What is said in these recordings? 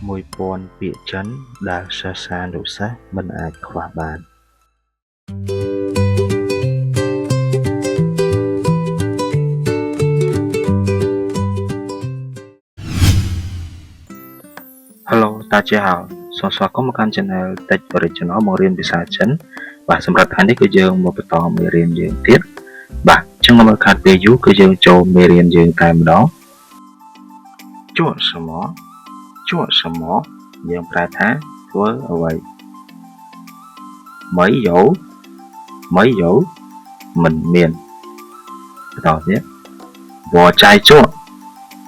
មួយពាន់ពាក្យចិនដែលសិស្សានុសិស្សមិនអាចខ្វះបាន Hello 大家好 សូមស្វាគមន៍មកកាន់ Channel Tech Original មករៀនភាសាចិន បាទសម្រាប់ថ្ងៃនេះគឺយើងមកបន្តមេរៀនយើងទៀត បាទចឹងមកខាត់ពេលយូរគឺយើងចូលមេរៀនយើងតែម្ដង 做什么做什么 យើងប្រែថាធ្វើអ្វី mấy dấu មិនមាន បន្តទៀត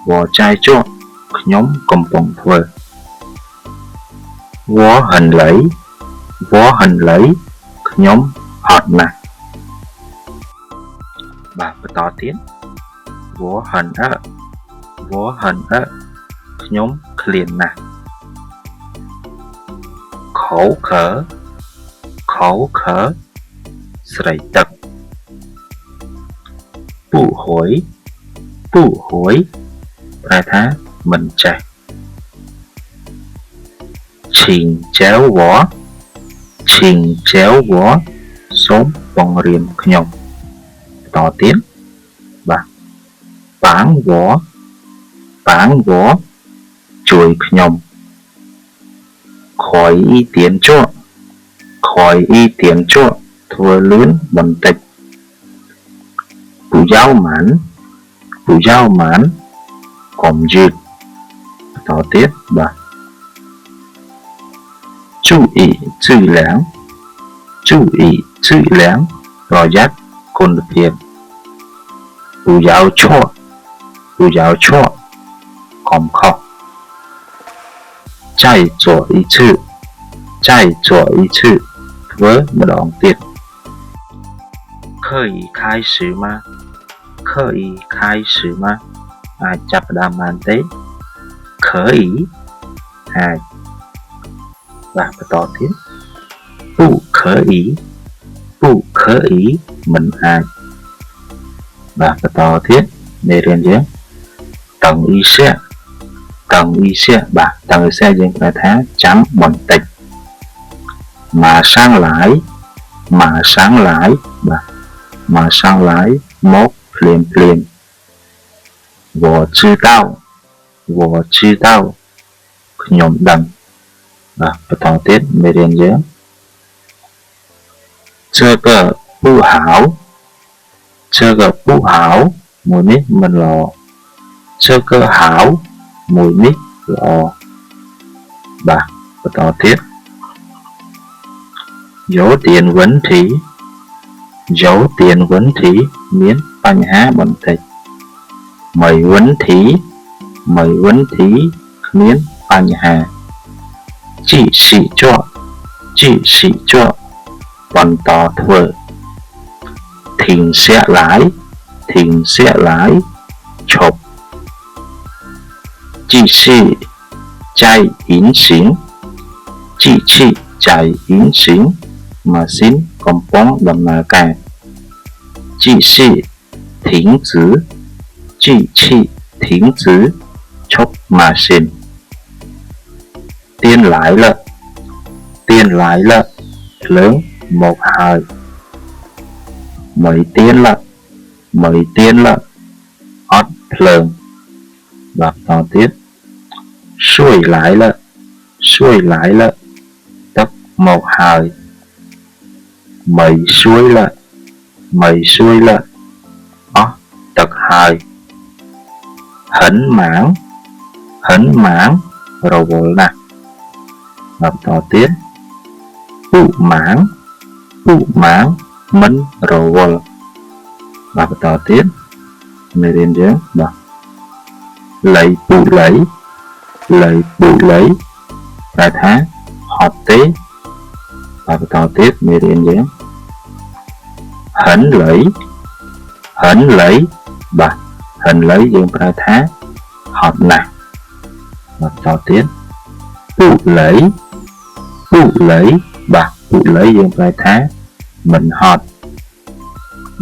我在做 ខ្ញុំកំពុងធ្វើ 我很累 ខ្ញុំហត់ណាស់ បាទបន្តទៀត 我很饿 ខ្ញុំឃ្លានណាស់ 口渴 ស្រេកទឹក 不会 ប្រែថាមិនចេះ 请教我 សូមបង្រៀនខ្ញុំ បន្តទៀត បាទ 帮我 ជួយខ្ញុំ 可以点做 ធ្វើលឿនបន្តិច 不要慢 កុំយឺត បន្តទៀត បាទ 注意质量 ប្រយ័ត្នគុណភាព 不要错 កុំខុស 再做一次 ធ្វើម្ដងទៀត 可以开始吗 អាចចាប់ផ្ដើមបានទេ 可以 អាច បាទបន្តទៀត 不可以 មិនអាច បាទបន្តទៀត មេរៀនយើង 等一下 បាទ等一下យើងប្រែថាចាំបន្តិច 马上来 បាទ马上来 មកភ្លាម 我知道 ខ្ញុំដឹង បាទបន្តទៀតមេរៀនយើង这个不好 មួយនេះមិនល្អ 这个好 មួយនេះល្អ បាទបន្តទៀត 有点问题 មានបញ្ហាបន្តិច 没问题 គ្មានបញ្ហា 继续做 បន្តធ្វើ 停下来 ឈប់ 继续在运行 ម៉ាស៊ីនកំពុងដំណើរការ 继续停止 ឈប់ម៉ាស៊ីន 电来了 ភ្លើងមកហើយ 没电了 អត់ភ្លើង បាទបន្តទៀត 水来了 ទឹកមកហើយ 没水了 អស់ទឹកហើយ 很忙 រវល់ណាស់ បាទបន្តទៀត 不忙 មិនរវល់ បាទបន្តទៀត មេរៀនយើង បាទ លៃពុលៃ ប្រែថាហត់ទេ បាទបន្តទៀតមេរៀនយើង 很累 បាទ 很累 យើងប្រែថាហត់ណាស់ បាទបន្តទៀត ពុលៃ បាទ ពុលៃ យើងប្រែថាមិនហត់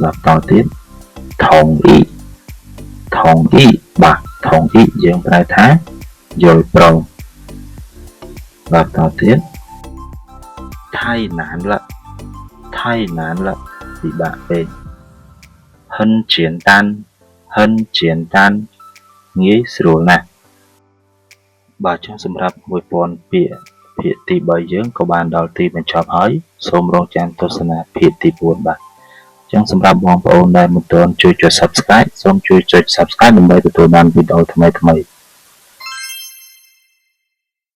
បាទបន្តទៀត 同意 បាទ 同意 យើងប្រែថាយល់ព្រម បាទតទៀតថៃណានលពិបាកពេកហិនជានតានងាយស្រួលណាស់បាទចឹងសម្រាប់1000ពាក្យភាគទី3យើងក៏បានដល់ទីបញ្ចប់ហើយសូមរងចាំទស្សនាភាគទី4បាទចឹងសម្រាប់បងប្អូនដែលមិនទាន់ជួយចុច Subscribe សូមជួយចុច Subscribe ដើម្បីទទួលបានវីដេអូថ្មីៗ